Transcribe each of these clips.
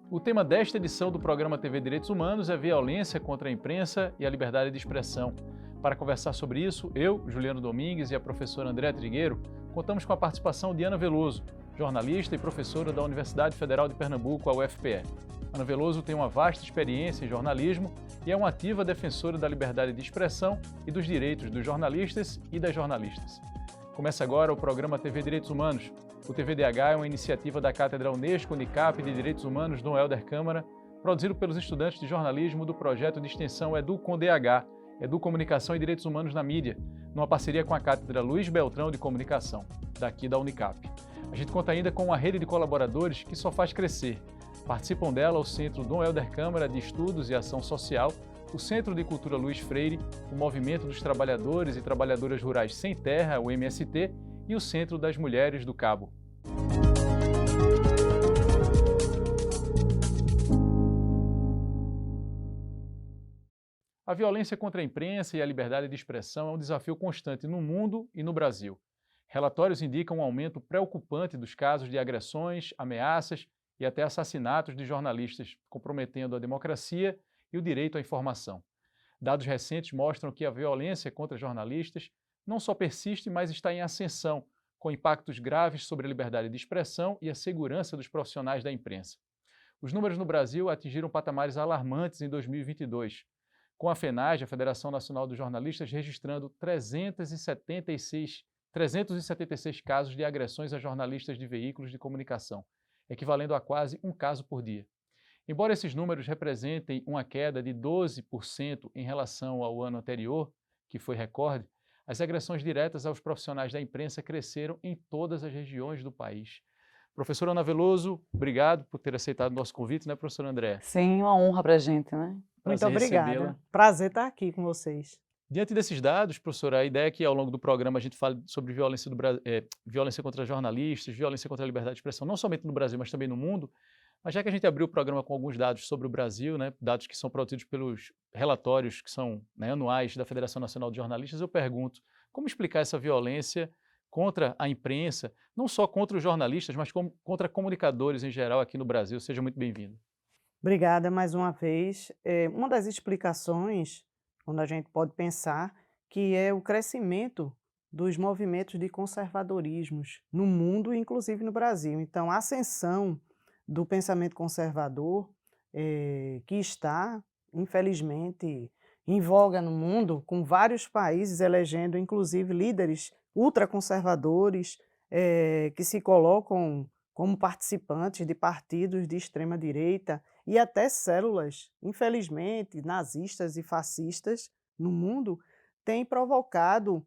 O tema desta edição do programa TV Direitos Humanos é violência contra a imprensa e a liberdade de expressão. Para conversar sobre isso, eu, Juliano Domingues e a professora Andréa Trigueiro, contamos com a participação de Ana Veloso, jornalista e professora da Universidade Federal de Pernambuco, a UFPE. Ana Veloso tem uma vasta experiência em jornalismo e é uma ativa defensora da liberdade de expressão e dos direitos dos jornalistas e das jornalistas. Começa agora o programa TV Direitos Humanos. O TVDH é uma iniciativa da Cátedra Unesco-Unicap de Direitos Humanos Dom Helder Câmara, produzido pelos estudantes de jornalismo do projeto de extensão EduComDH, Educomunicação e Direitos Humanos na Mídia, numa parceria com a Cátedra Luiz Beltrão de Comunicação, daqui da Unicap. A gente conta ainda com uma rede de colaboradores que só faz crescer. Participam dela o Centro Dom Helder Câmara de Estudos e Ação Social, o Centro de Cultura Luiz Freire, o Movimento dos Trabalhadores e Trabalhadoras Rurais Sem Terra, o MST, e o Centro das Mulheres do Cabo. A violência contra a imprensa e a liberdade de expressão é um desafio constante no mundo e no Brasil. Relatórios indicam um aumento preocupante dos casos de agressões, ameaças e até assassinatos de jornalistas, comprometendo a democracia e o direito à informação. Dados recentes mostram que a violência contra jornalistas não só persiste, mas está em ascensão, com impactos graves sobre a liberdade de expressão e a segurança dos profissionais da imprensa. Os números no Brasil atingiram patamares alarmantes em 2022, com a FENAGE, a Federação Nacional dos Jornalistas, registrando 376 casos de agressões a jornalistas de veículos de comunicação, equivalendo a quase um caso por dia. Embora esses números representem uma queda de 12% em relação ao ano anterior, que foi recorde, as agressões diretas aos profissionais da imprensa cresceram em todas as regiões do país. Professora Ana Veloso, obrigado por ter aceitado o nosso convite, né, professora Andréa? Sim, uma honra para a gente, né? Muito Prazer obrigada. recebê-la. Prazer estar aqui com vocês. Diante desses dados, professora, a ideia é que ao longo do programa a gente fale sobre violência contra jornalistas, violência contra a liberdade de expressão, não somente no Brasil, mas também no mundo. Mas já que a gente abriu o programa com alguns dados sobre o Brasil, né, dados que são produzidos pelos relatórios que são, né, anuais da Federação Nacional de Jornalistas, eu pergunto, como explicar essa violência contra a imprensa, não só contra os jornalistas, mas contra comunicadores em geral aqui no Brasil? Seja muito bem-vindo. Obrigada mais uma vez. Uma das explicações, quando a gente pode pensar, que é o crescimento dos movimentos de conservadorismos no mundo, inclusive no Brasil. Então, a ascensão do pensamento conservador, que está, infelizmente, em voga no mundo, com vários países elegendo, inclusive, líderes ultraconservadores, que se colocam como participantes de partidos de extrema-direita e até células, infelizmente, nazistas e fascistas no mundo, têm provocado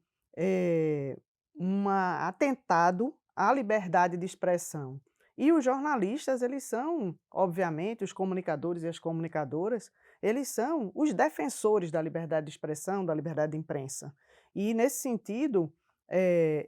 um atentado à liberdade de expressão. E os jornalistas, eles são, obviamente, os comunicadores e as comunicadoras, eles são os defensores da liberdade de expressão, da liberdade de imprensa. E, nesse sentido,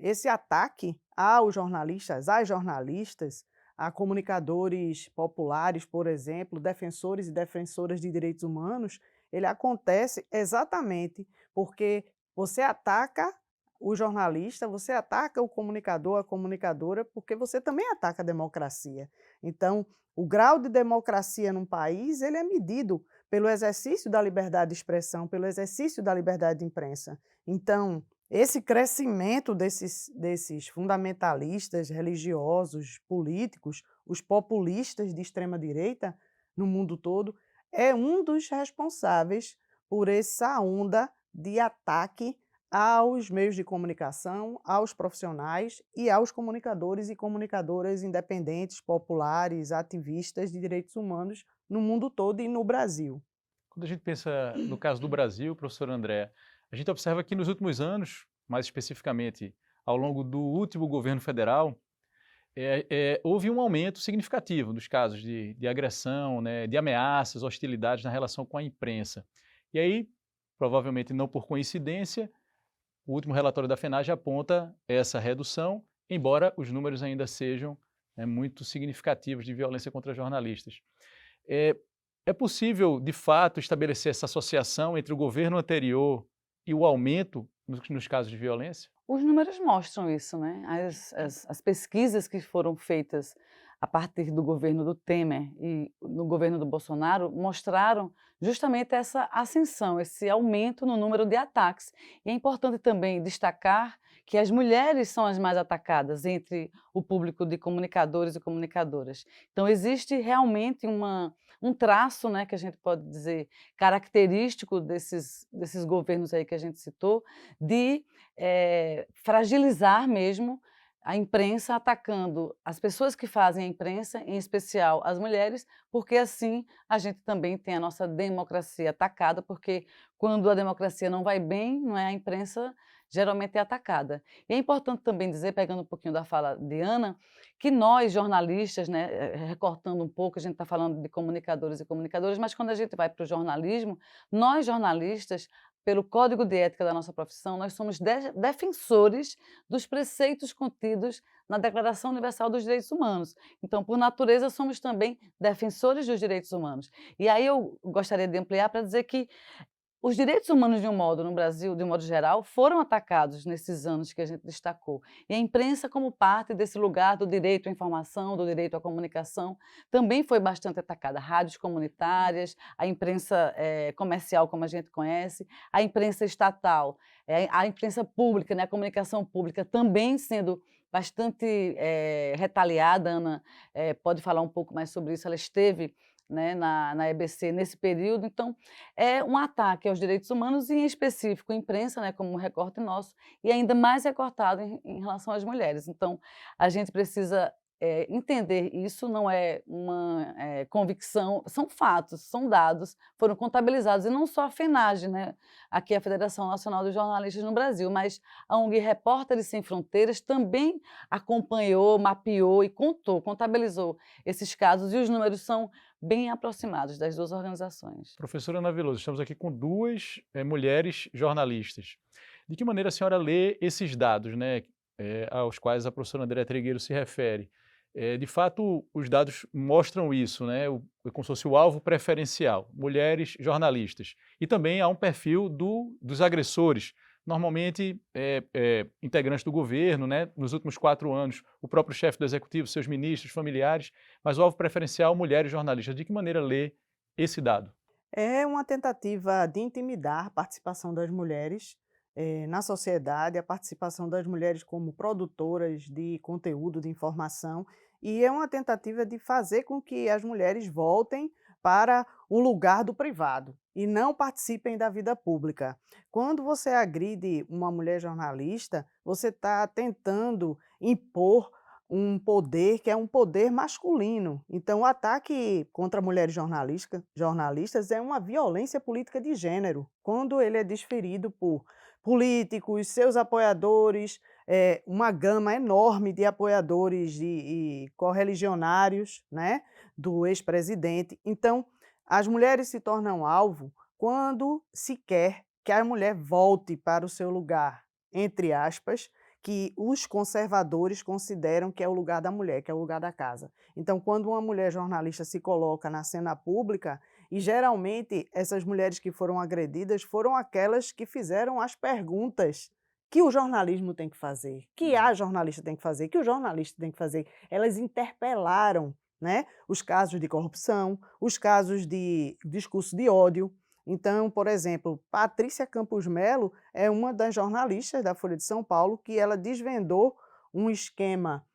esse ataque aos jornalistas, às jornalistas, a comunicadores populares, por exemplo, defensores e defensoras de direitos humanos, ele acontece exatamente porque você ataca o jornalista, você ataca o comunicador, a comunicadora, porque você também ataca a democracia. Então, o grau de democracia num país, ele é medido pelo exercício da liberdade de expressão, pelo exercício da liberdade de imprensa. Então, esse crescimento desses fundamentalistas religiosos, políticos, os populistas de extrema-direita no mundo todo, é um dos responsáveis por essa onda de ataque aos meios de comunicação, aos profissionais e aos comunicadores e comunicadoras independentes, populares, ativistas de direitos humanos no mundo todo e no Brasil. Quando a gente pensa no caso do Brasil, professora Andréa, a gente observa que nos últimos anos, mais especificamente ao longo do último governo federal, houve um aumento significativo dos casos de agressão, né, de ameaças, hostilidades na relação com a imprensa. E aí, provavelmente não por coincidência, o último relatório da FENAGE aponta essa redução, embora os números ainda sejam, né, muito significativos de violência contra jornalistas. É possível, de fato, estabelecer essa associação entre o governo anterior e o aumento nos casos de violência? Os números mostram isso, né? As pesquisas que foram feitas a partir do governo do Temer e no governo do Bolsonaro, mostraram justamente essa ascensão, esse aumento no número de ataques. E é importante também destacar que as mulheres são as mais atacadas entre o público de comunicadores e comunicadoras. Então, existe realmente um traço, né, que a gente pode dizer característico desses governos aí que a gente citou, de fragilizar mesmo a imprensa, atacando as pessoas que fazem a imprensa, em especial as mulheres, porque assim a gente também tem a nossa democracia atacada, porque quando a democracia não vai bem, não é, a imprensa geralmente é atacada. E é importante também dizer, pegando um pouquinho da fala de Ana, que nós jornalistas, né, recortando um pouco, a gente está falando de comunicadores e comunicadoras, mas quando a gente vai para o jornalismo, nós jornalistas, pelo código de ética da nossa profissão, nós somos defensores dos preceitos contidos na Declaração Universal dos Direitos Humanos. Então, por natureza, somos também defensores dos direitos humanos. E aí eu gostaria de ampliar para dizer que os direitos humanos, de um modo, no Brasil, de um modo geral, foram atacados nesses anos que a gente destacou. E a imprensa, como parte desse lugar do direito à informação, do direito à comunicação, também foi bastante atacada. Rádios comunitárias, a imprensa comercial, como a gente conhece, a imprensa estatal, a imprensa pública, né, a comunicação pública também sendo bastante retaliada. Ana pode falar um pouco mais sobre isso, ela esteve, né, na EBC nesse período. Então, é um ataque aos direitos humanos e, em específico, a imprensa, né, como um recorte nosso, e ainda mais recortado em relação às mulheres. Então, a gente precisa entender isso, não é uma convicção, são fatos, são dados, foram contabilizados, e não só a FENAGE, né, aqui é a Federação Nacional dos Jornalistas no Brasil, mas a ONG Repórteres Sem Fronteiras também acompanhou, mapeou e contabilizou esses casos, e os números são bem aproximados das duas organizações. Professora Ana Veloso, estamos aqui com duas mulheres jornalistas. De que maneira a senhora lê esses dados, né, aos quais a professora Andréa Trigueiro se refere? De fato, os dados mostram isso, né, como se fosse o alvo preferencial, mulheres jornalistas. E também há um perfil dos agressores, normalmente integrantes do governo, né, nos últimos 4 anos, o próprio chefe do executivo, seus ministros, familiares, mas o alvo preferencial, mulheres jornalistas. De que maneira lê esse dado? É uma tentativa de intimidar a participação das mulheres na sociedade, a participação das mulheres como produtoras de conteúdo, de informação, e é uma tentativa de fazer com que as mulheres voltem para o lugar do privado e não participem da vida pública. Quando você agride uma mulher jornalista, você está tentando impor um poder que é um poder masculino. Então, o ataque contra mulheres jornalistas é uma violência política de gênero, quando ele é desferido por políticos, seus apoiadores, uma gama enorme de apoiadores e correligionários, né, do ex-presidente. Então, as mulheres se tornam alvo quando se quer que a mulher volte para o seu lugar, entre aspas, que os conservadores consideram que é o lugar da mulher, que é o lugar da casa. Então, quando uma mulher jornalista se coloca na cena pública, e geralmente essas mulheres que foram agredidas foram aquelas que fizeram as perguntas que o jornalismo tem que fazer, que a jornalista tem que fazer, que o jornalista tem que fazer. Elas interpelaram, né, os casos de corrupção, os casos de discurso de ódio. Então, por exemplo, Patrícia Campos Melo é uma das jornalistas da Folha de São Paulo que ela desvendou um esquema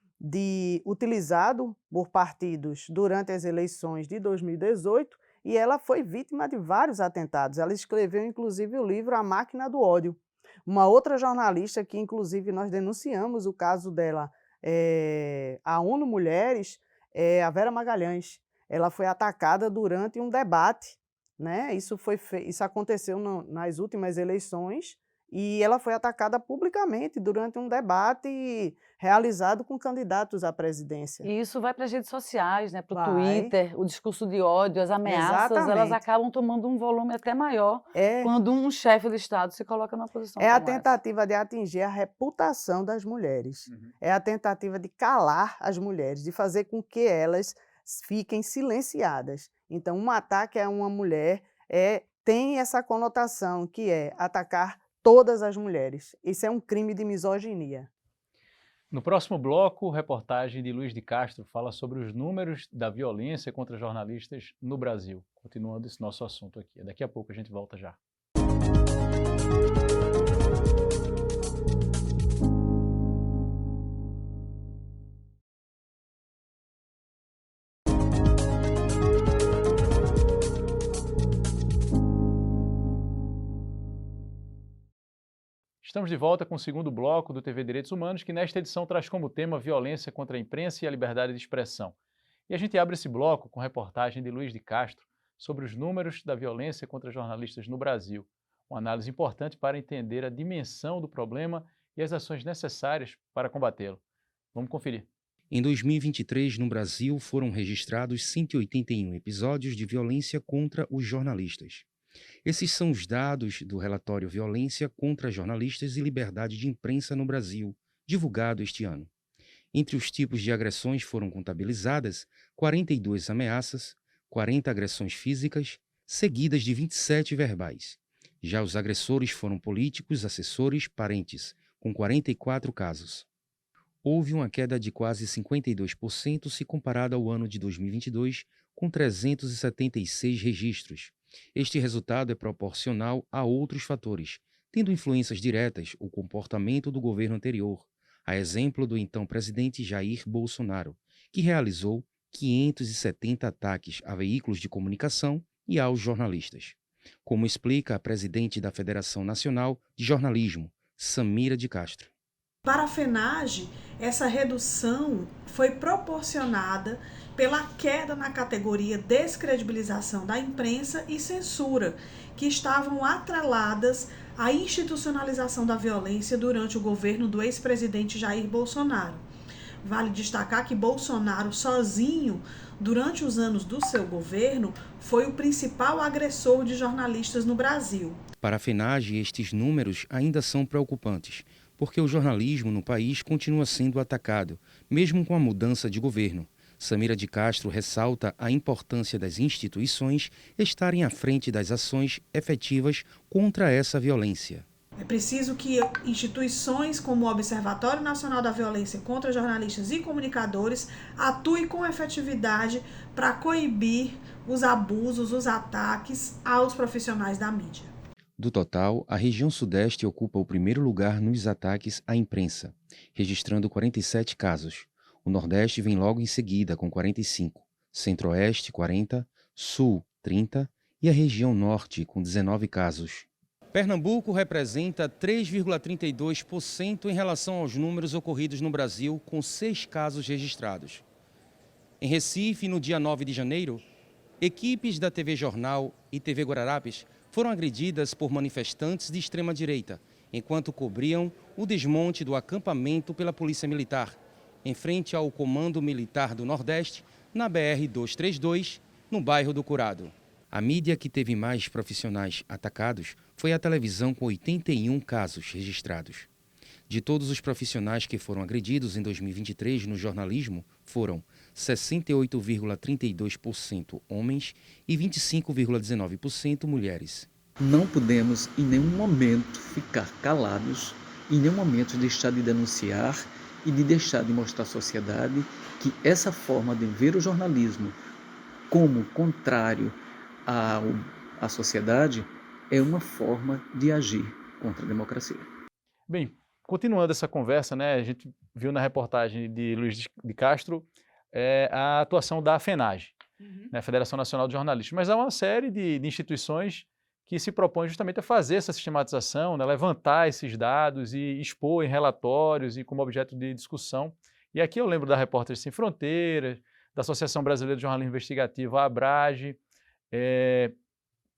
utilizado por partidos durante as eleições de 2018, e ela foi vítima de vários atentados. Ela escreveu, inclusive, o livro A Máquina do Ódio. Uma outra jornalista que, inclusive, nós denunciamos o caso dela, a ONU Mulheres, a Vera Magalhães. Ela foi atacada durante um debate, né? Isso aconteceu nas últimas eleições, e ela foi atacada publicamente durante um debate realizado com candidatos à presidência. E isso vai para as redes sociais, né, para o Vai. Twitter, o discurso de ódio, as ameaças, elas Exatamente. acabam tomando um volume até maior É, quando um chefe de Estado se coloca numa posição é a como essa. tentativa de atingir a reputação das mulheres. É a tentativa de calar as mulheres, de fazer com que elas fiquem silenciadas. Então, um ataque a uma mulher tem essa conotação, que é atacar todas as mulheres. Isso é um crime de misoginia. No próximo bloco, reportagem de Luiz de Castro fala sobre os números da violência contra jornalistas no Brasil. Continuando esse nosso assunto aqui. Daqui a pouco a gente volta já. Estamos de volta com o segundo bloco do TV Direitos Humanos, que nesta edição traz como tema violência contra a imprensa e a liberdade de expressão. E a gente abre esse bloco com reportagem de Luiz de Castro sobre os números da violência contra jornalistas no Brasil. Uma análise importante para entender a dimensão do problema e as ações necessárias para combatê-lo. Vamos conferir. Em 2023, no Brasil, foram registrados 181 episódios de violência contra os jornalistas. Esses são os dados do relatório Violência contra Jornalistas e Liberdade de Imprensa no Brasil, divulgado este ano. Entre os tipos de agressões foram contabilizadas 42 ameaças, 40 agressões físicas, seguidas de 27 verbais. Já os agressores foram políticos, assessores, parentes, com 44 casos. Houve uma queda de quase 52% se comparado ao ano de 2022, com 376 registros. Este resultado é proporcional a outros fatores, tendo influências diretas o comportamento do governo anterior, a exemplo do então presidente Jair Bolsonaro, que realizou 570 ataques a veículos de comunicação e aos jornalistas. Como explica a presidente da Federação Nacional de Jornalismo, Samira de Castro. Para a FENAGE, essa redução foi proporcionada pela queda na categoria descredibilização da imprensa e censura, que estavam atreladas à institucionalização da violência durante o governo do ex-presidente Jair Bolsonaro. Vale destacar que Bolsonaro, sozinho, durante os anos do seu governo, foi o principal agressor de jornalistas no Brasil. Para a FENAGE, estes números ainda são preocupantes, porque o jornalismo no país continua sendo atacado, mesmo com a mudança de governo. Samira de Castro ressalta a importância das instituições estarem à frente das ações efetivas contra essa violência. É preciso que instituições como o Observatório Nacional da Violência contra Jornalistas e Comunicadores atuem com efetividade para coibir os abusos, os ataques aos profissionais da mídia. Do total, a região Sudeste ocupa o primeiro lugar nos ataques à imprensa, registrando 47 casos. O Nordeste vem logo em seguida, com 45, Centro-Oeste, 40, Sul, 30 e a região Norte, com 19 casos. Pernambuco representa 3,32% em relação aos números ocorridos no Brasil, com 6 casos registrados. Em Recife, no dia 9 de janeiro, equipes da TV Jornal e TV Guararapes foram agredidas por manifestantes de extrema-direita, enquanto cobriam o desmonte do acampamento pela Polícia Militar, em frente ao Comando Militar do Nordeste, na BR-232, no bairro do Curado. A mídia que teve mais profissionais atacados foi a televisão, com 81 casos registrados. De todos os profissionais que foram agredidos em 2023 no jornalismo, foram 68,32% homens e 25,19% mulheres. Não podemos em nenhum momento ficar calados, em nenhum momento deixar de denunciar e de deixar de mostrar à sociedade que essa forma de ver o jornalismo como contrário à sociedade é uma forma de agir contra a democracia. Bem, continuando essa conversa, né, a gente viu na reportagem de Luiz de Castro a atuação da FENAGE, né, Federação Nacional de Jornalistas, mas há uma série de instituições que se propõem justamente a fazer essa sistematização, né, levantar esses dados e expor em relatórios e como objeto de discussão. E aqui eu lembro da Repórteres Sem Fronteiras, da Associação Brasileira de Jornalismo Investigativo, a ABRAGE,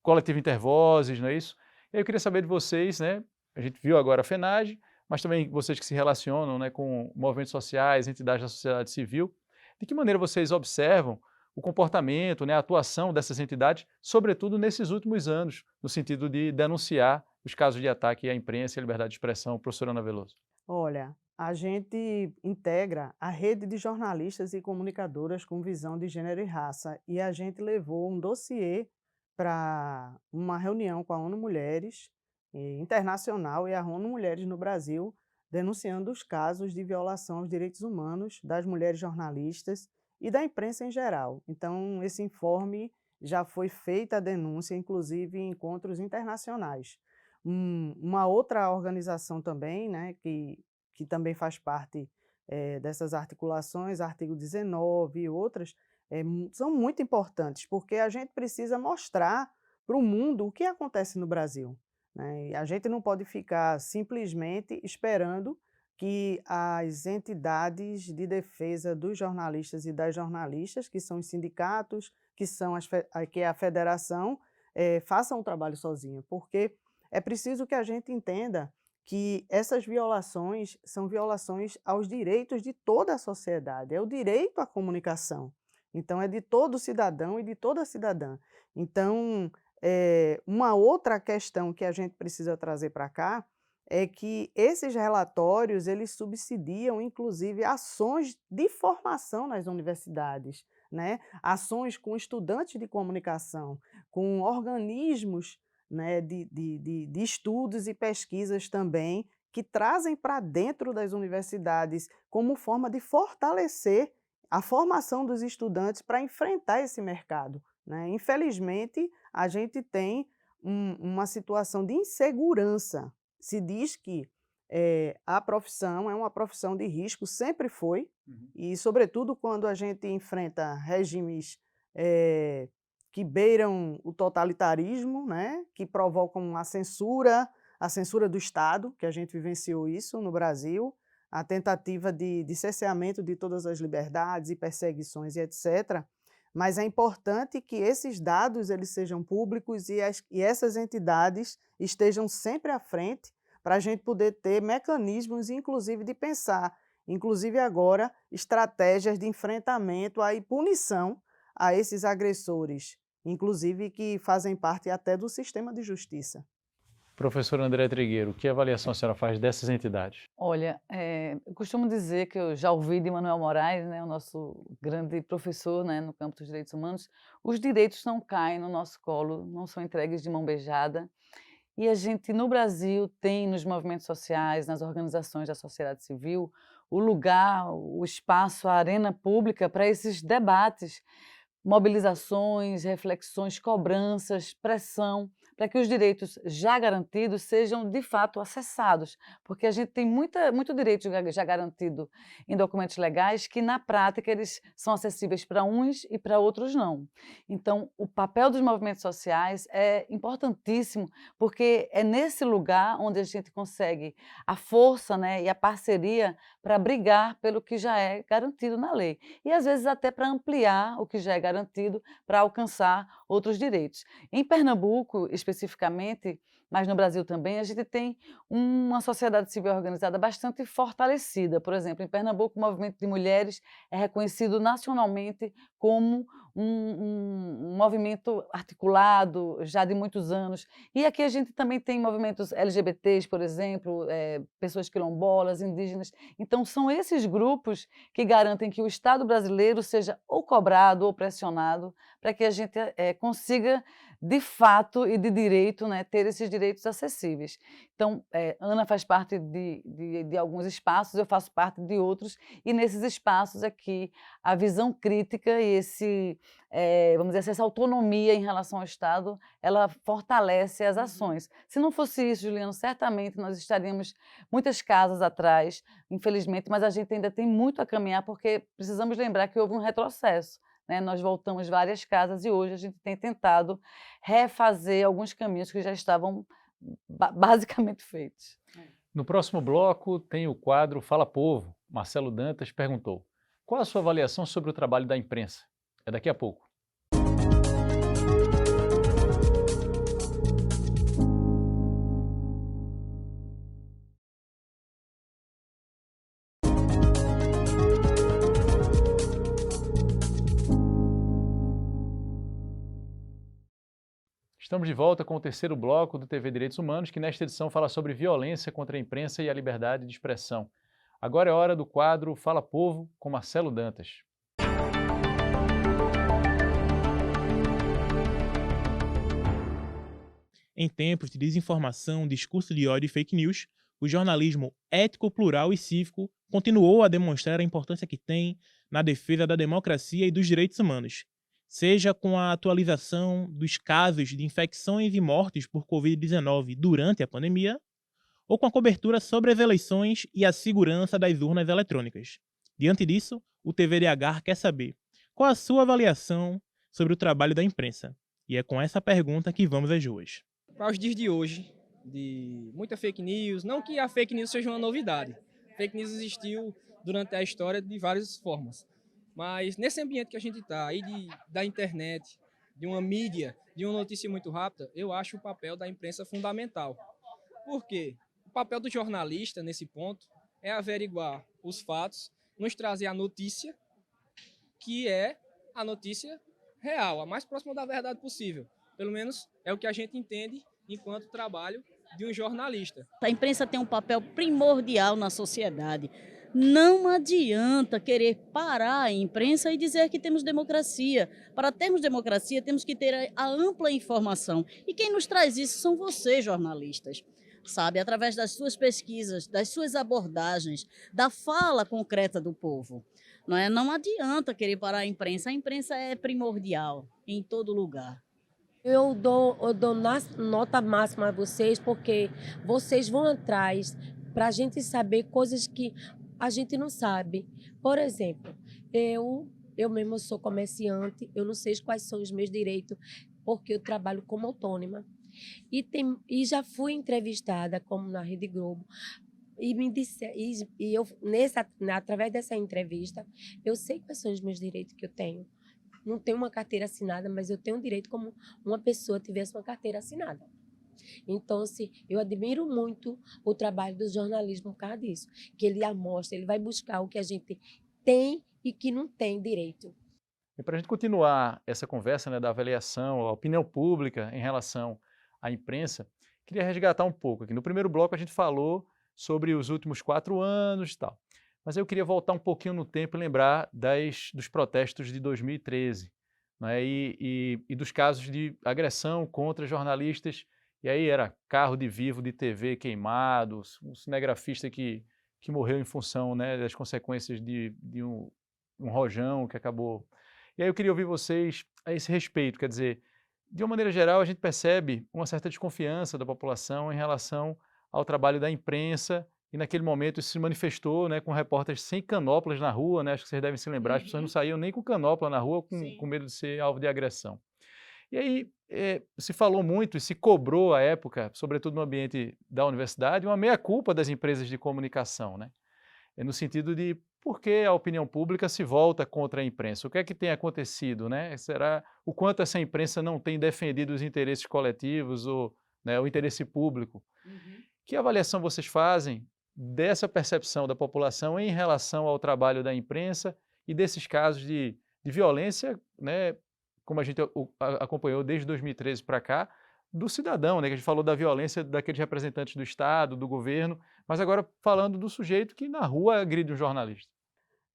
Coletivo Intervozes, não é isso? E aí eu queria saber de vocês, né, a gente viu agora a FENAGE, mas também vocês que se relacionam, né, com movimentos sociais, entidades da sociedade civil, de que maneira vocês observam o comportamento, né, a atuação dessas entidades, sobretudo nesses últimos anos, no sentido de denunciar os casos de ataque à imprensa e à liberdade de expressão. Professora Ana Veloso. Olha, a gente integra a rede de jornalistas e comunicadoras com visão de gênero e raça, e a gente levou um dossiê para uma reunião com a ONU Mulheres internacional e a ONU Mulheres no Brasil, denunciando os casos de violação aos direitos humanos das mulheres jornalistas e da imprensa em geral. Então, esse informe já foi feita a denúncia, inclusive em encontros internacionais. Uma outra organização também, né, que também faz parte dessas articulações, artigo 19 e outras, são muito importantes, porque a gente precisa mostrar para o mundo o que acontece no Brasil, né? E a gente não pode ficar simplesmente esperando que as entidades de defesa dos jornalistas e das jornalistas, que são os sindicatos, que é a federação, façam o trabalho sozinho, porque é preciso que a gente entenda que essas violações são violações aos direitos de toda a sociedade, é o direito à comunicação. Então, é de todo cidadão e de toda cidadã. Então, uma outra questão que a gente precisa trazer para cá é que esses relatórios, eles subsidiam, inclusive, ações de formação nas universidades, né? Ações com estudantes de comunicação, com organismos, né, de estudos e pesquisas também, que trazem para dentro das universidades como forma de fortalecer a formação dos estudantes para enfrentar esse mercado, né? Infelizmente, a gente tem uma situação de insegurança. Se diz que a profissão é uma profissão de risco, sempre foi, e sobretudo quando a gente enfrenta regimes que beiram o totalitarismo, né, que provocam a censura do Estado, que a gente vivenciou isso no Brasil, a tentativa de cerceamento de todas as liberdades e perseguições e etc. Mas é importante que esses dados eles sejam públicos e essas entidades estejam sempre à frente para a gente poder ter mecanismos, inclusive, de pensar, inclusive agora, estratégias de enfrentamento e punição a esses agressores, inclusive que fazem parte até do sistema de justiça. Professor André Trigueiro, que avaliação a senhora faz dessas entidades? Olha, eu costumo dizer que eu já ouvi de Manuel Moraes, né, o nosso grande professor, né, no campo dos direitos humanos, os direitos não caem no nosso colo, não são entregues de mão beijada. E a gente, no Brasil, tem nos movimentos sociais, nas organizações da sociedade civil, o lugar, o espaço, a arena pública para esses debates, mobilizações, reflexões, cobranças, pressão, para que os direitos já garantidos sejam de fato acessados, porque a gente tem muito direito já garantido em documentos legais que na prática eles são acessíveis para uns e para outros não. Então o papel dos movimentos sociais é importantíssimo, porque é nesse lugar onde a gente consegue a força, né, e a parceria para brigar pelo que já é garantido na lei e às vezes até para ampliar o que já é garantido para alcançar outros direitos. Em Pernambuco, especificamente, mas no Brasil também, a gente tem uma sociedade civil organizada bastante fortalecida. Por exemplo, em Pernambuco, o movimento de mulheres é reconhecido nacionalmente como um movimento articulado já de muitos anos. E aqui a gente também tem movimentos LGBTs, por exemplo, pessoas quilombolas, indígenas. Então, são esses grupos que garantem que o Estado brasileiro seja ou cobrado ou pressionado para que a gente consiga, de fato e de direito, né, ter esses direitos acessíveis. Então, Ana faz parte de alguns espaços, eu faço parte de outros, e nesses espaços aqui a visão crítica e vamos dizer, essa autonomia em relação ao Estado, ela fortalece as ações. Se não fosse isso, Juliano, certamente nós estaríamos muitas casas atrás, infelizmente, mas a gente ainda tem muito a caminhar, porque precisamos lembrar que houve um retrocesso. Nós voltamos várias casas e hoje a gente tem tentado refazer alguns caminhos que já estavam basicamente feitos. No próximo bloco tem o quadro Fala Povo. Marcelo Dantas perguntou: qual a sua avaliação sobre o trabalho da imprensa? É daqui a pouco. Estamos de volta com o terceiro bloco do TV Direitos Humanos, que nesta edição fala sobre violência contra a imprensa e a liberdade de expressão. Agora é hora do quadro Fala Povo, com Marcelo Dantas. Em tempos de desinformação, discurso de ódio e fake news, o jornalismo ético, plural e cívico continuou a demonstrar a importância que tem na defesa da democracia e dos direitos humanos, seja com a atualização dos casos de infecções e mortes por Covid-19 durante a pandemia, ou com a cobertura sobre as eleições e a segurança das urnas eletrônicas. Diante disso, o TVDH quer saber qual a sua avaliação sobre o trabalho da imprensa. E é com essa pergunta que vamos às ruas. Para os dias de hoje, de muita fake news, não que a fake news seja uma novidade. Fake news existiu durante a história de várias formas. Mas nesse ambiente que a gente está, aí da internet, de uma mídia, de uma notícia muito rápida, eu acho o papel da imprensa fundamental. Por quê? O papel do jornalista, nesse ponto, é averiguar os fatos, nos trazer a notícia, que é a notícia real, a mais próxima da verdade possível. Pelo menos é o que a gente entende enquanto trabalho de um jornalista. A imprensa tem um papel primordial na sociedade. Não adianta querer parar a imprensa e dizer que temos democracia. Para termos democracia, temos que ter a ampla informação. E quem nos traz isso são vocês, jornalistas. Sabe, através das suas pesquisas, das suas abordagens, da fala concreta do povo. Não adianta querer parar a imprensa é primordial em todo lugar. Eu dou nota máxima a vocês, porque vocês vão atrás para a gente saber coisas que a gente não sabe. Por exemplo, eu mesmo sou comerciante, eu não sei quais são os meus direitos, porque eu trabalho como autônoma. E já fui entrevistada, como na Rede Globo, e me disse, através dessa entrevista, eu sei quais são os meus direitos que eu tenho. Não tenho uma carteira assinada, mas eu tenho um direito como uma pessoa tivesse uma carteira assinada. Então, eu admiro muito o trabalho do jornalismo por causa disso, que ele amostra, ele vai buscar o que a gente tem e que não tem direito. E para a gente continuar essa conversa, né, da avaliação, a opinião pública em relação à imprensa, queria resgatar um pouco aqui. No primeiro bloco a gente falou sobre os últimos 4 anos e tal. Mas eu queria voltar um pouquinho no tempo e lembrar dos protestos de 2013, né, e dos casos de agressão contra jornalistas. E aí era carro de vivo de TV queimado, um cinegrafista que morreu em função, né, das consequências de um rojão que acabou. E aí eu queria ouvir vocês a esse respeito, quer dizer, de uma maneira geral a gente percebe uma certa desconfiança da população em relação ao trabalho da imprensa, e naquele momento isso se manifestou, né, com repórteres sem canóplas na rua, né, acho que vocês devem se lembrar, as pessoas não saíam nem com canópla na rua com medo de ser alvo de agressão. E aí se falou muito e se cobrou à época, sobretudo no ambiente da universidade, uma meia-culpa das empresas de comunicação, né, no sentido de por que a opinião pública se volta contra a imprensa? O que é que tem acontecido, né? Será o quanto essa imprensa não tem defendido os interesses coletivos ou, né, o interesse público? Que avaliação vocês fazem dessa percepção da população em relação ao trabalho da imprensa e desses casos de violência, né, como a gente acompanhou desde 2013 para cá, do cidadão, né, que a gente falou da violência daqueles representantes do Estado, do governo, mas agora falando do sujeito que na rua agride um jornalista.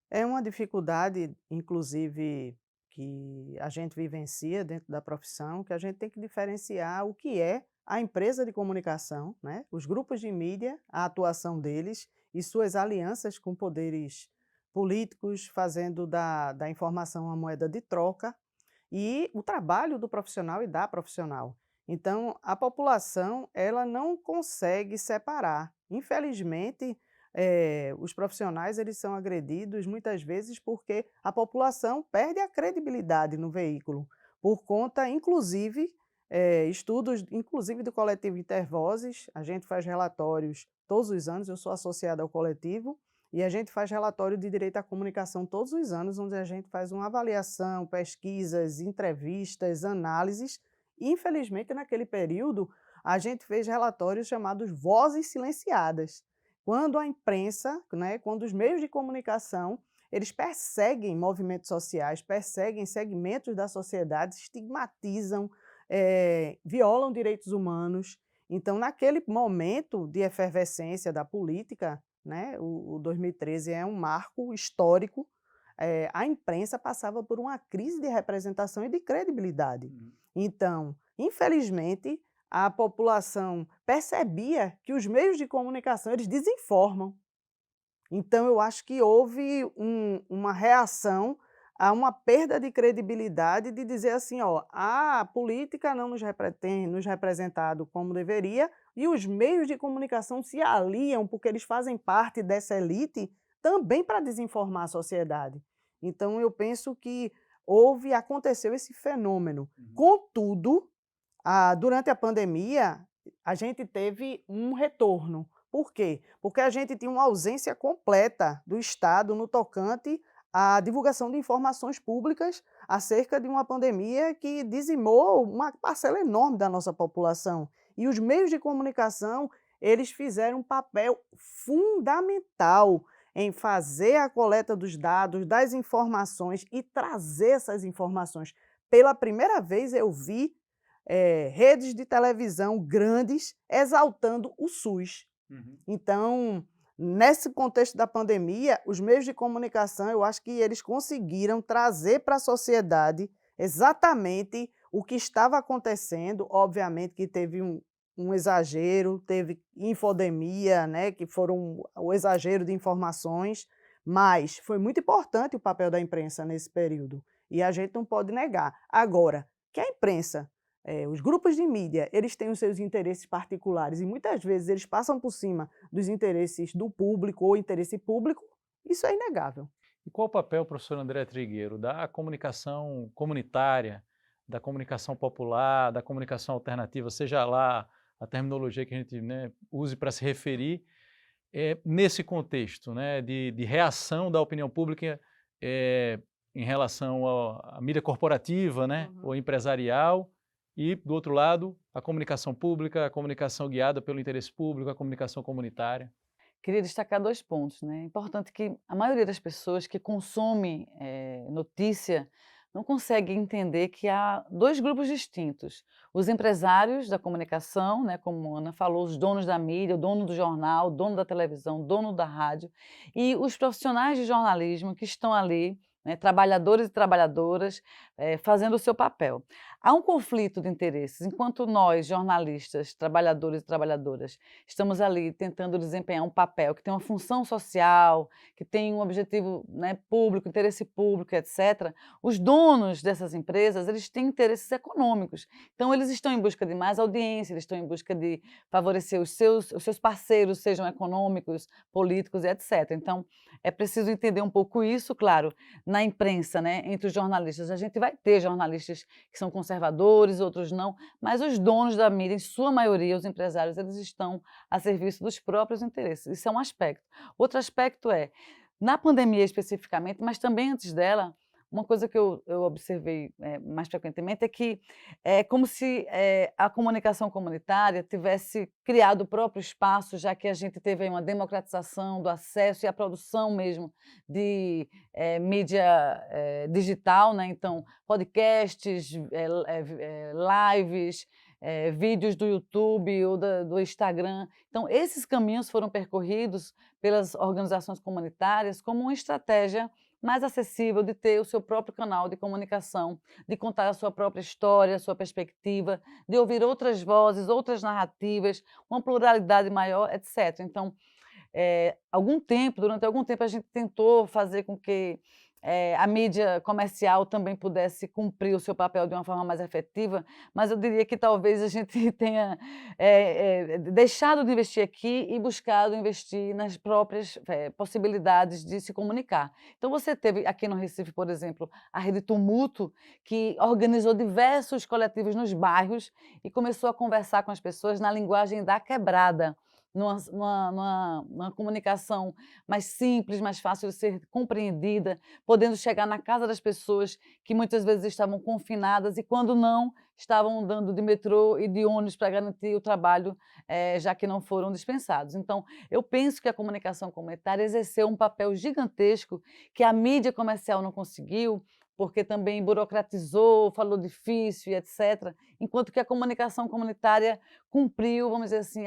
É uma dificuldade, inclusive, que a gente vivencia dentro da profissão, que a gente tem que diferenciar o que é a empresa de comunicação, né? Os grupos de mídia, a atuação deles e suas alianças com poderes políticos, fazendo da informação uma moeda de troca, e o trabalho do profissional e da profissional. Então, a população ela não consegue separar. Infelizmente, os profissionais eles são agredidos muitas vezes porque a população perde a credibilidade no veículo, por conta, inclusive, estudos, inclusive do coletivo Intervozes, a gente faz relatórios todos os anos, eu sou associada ao coletivo, e a gente faz relatório de direito à comunicação todos os anos, onde a gente faz uma avaliação, pesquisas, entrevistas, análises. Infelizmente, naquele período, a gente fez relatórios chamados Vozes Silenciadas, quando a imprensa, né, quando os meios de comunicação, eles perseguem movimentos sociais, perseguem segmentos da sociedade, estigmatizam, violam direitos humanos. Então, naquele momento de efervescência da política, né, o 2013 é um marco histórico, a imprensa passava por uma crise de representação e de credibilidade. Então, infelizmente, a população percebia que os meios de comunicação eles desinformam. Então, eu acho que houve uma reação a uma perda de credibilidade de dizer assim, ó, a política não tem nos representado como deveria e os meios de comunicação se aliam porque eles fazem parte dessa elite também para desinformar a sociedade. Então, eu penso que aconteceu esse fenômeno. Contudo, durante a pandemia, a gente teve um retorno. Por quê? Porque a gente tinha uma ausência completa do Estado no tocante à divulgação de informações públicas acerca de uma pandemia que dizimou uma parcela enorme da nossa população. E os meios de comunicação, eles fizeram um papel fundamental em fazer a coleta dos dados, das informações e trazer essas informações. Pela primeira vez eu vi redes de televisão grandes exaltando o SUS. Então, nesse contexto da pandemia, os meios de comunicação, eu acho que eles conseguiram trazer para a sociedade exatamente o que estava acontecendo. Obviamente que teve um exagero, teve infodemia, né, que foram o exagero de informações, mas foi muito importante o papel da imprensa nesse período, e a gente não pode negar. Agora, que a imprensa, os grupos de mídia, eles têm os seus interesses particulares e muitas vezes eles passam por cima dos interesses do público ou interesse público, isso é inegável. E qual o papel, professor André Trigueiro, da comunicação comunitária, da comunicação popular, da comunicação alternativa, seja lá a terminologia que a gente, né, use para se referir, nesse contexto, né, de reação da opinião pública em relação à mídia corporativa, né, ou empresarial, e, do outro lado, a comunicação pública, a comunicação guiada pelo interesse público, a comunicação comunitária? Queria destacar 2 pontos, né. É importante que a maioria das pessoas que consomem, notícia não consegue entender que há 2 grupos distintos. Os empresários da comunicação, né, como a Ana falou, os donos da mídia, o dono do jornal, o dono da televisão, o dono da rádio, e os profissionais de jornalismo que estão ali, né, trabalhadores e trabalhadoras, fazendo o seu papel. Há um conflito de interesses, enquanto nós, jornalistas, trabalhadores e trabalhadoras, estamos ali tentando desempenhar um papel que tem uma função social, que tem um objetivo, né, público, interesse público, etc., os donos dessas empresas, eles têm interesses econômicos. Então, eles estão em busca de mais audiência, eles estão em busca de favorecer os seus parceiros, sejam econômicos, políticos, etc. Então, é preciso entender um pouco isso, claro, na imprensa, né, entre os jornalistas. A gente vai ter jornalistas que são conservadores, outros não, mas os donos da mídia, em sua maioria, os empresários, eles estão a serviço dos próprios interesses. Isso é um aspecto. Outro aspecto na pandemia especificamente, mas também antes dela, uma coisa que eu observei mais frequentemente é que é como se a comunicação comunitária tivesse criado o próprio espaço, já que a gente teve aí uma democratização do acesso e a produção mesmo de mídia digital, né? Então, podcasts, lives, vídeos do YouTube ou do Instagram. Então, esses caminhos foram percorridos pelas organizações comunitárias como uma estratégia mais acessível de ter o seu próprio canal de comunicação, de contar a sua própria história, a sua perspectiva, de ouvir outras vozes, outras narrativas, uma pluralidade maior, etc. Então, durante algum tempo a gente tentou fazer com que a mídia comercial também pudesse cumprir o seu papel de uma forma mais efetiva, mas eu diria que talvez a gente tenha deixado de investir aqui e buscado investir nas próprias possibilidades de se comunicar. Então você teve aqui no Recife, por exemplo, a Rede Tumulto, que organizou diversos coletivos nos bairros e começou a conversar com as pessoas na linguagem da quebrada, numa comunicação mais simples, mais fácil de ser compreendida, podendo chegar na casa das pessoas que muitas vezes estavam confinadas e, quando não, estavam andando de metrô e de ônibus para garantir o trabalho, já que não foram dispensados. Então, eu penso que a comunicação comunitária exerceu um papel gigantesco que a mídia comercial não conseguiu, porque também burocratizou, falou difícil e etc., enquanto que a comunicação comunitária cumpriu, vamos dizer assim,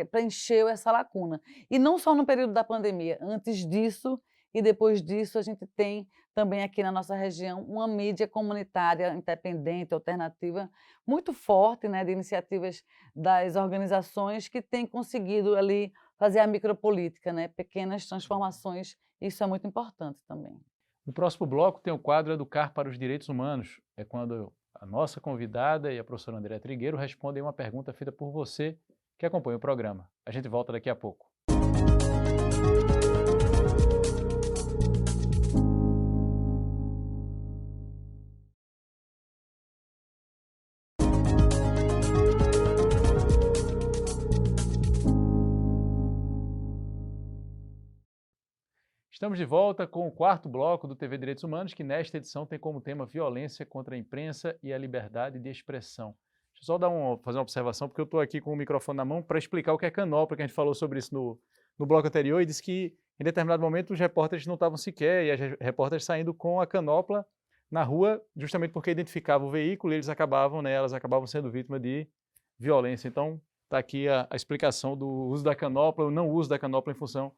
preencheu essa lacuna. E não só no período da pandemia, antes disso e depois disso a gente tem também aqui na nossa região uma mídia comunitária independente, alternativa, muito forte, né, de iniciativas das organizações que têm conseguido ali fazer a micropolítica, né, pequenas transformações, isso é muito importante também. No próximo bloco tem o quadro Educar para os Direitos Humanos. É quando a nossa convidada e a professora Andréa Trigueiro respondem uma pergunta feita por você que acompanha o programa. A gente volta daqui a pouco. Estamos de volta com o quarto bloco do TV Direitos Humanos, que nesta edição tem como tema violência contra a imprensa e a liberdade de expressão. Deixa eu só fazer uma observação, porque eu estou aqui com o microfone na mão para explicar o que é canopla, que a gente falou sobre isso no bloco anterior, e disse que em determinado momento os repórteres não estavam sequer, e as repórteres saindo com a canopla na rua, justamente porque identificavam o veículo e elas acabavam sendo vítimas de violência. Então, está aqui a explicação do uso da canopla, o não uso da canopla em função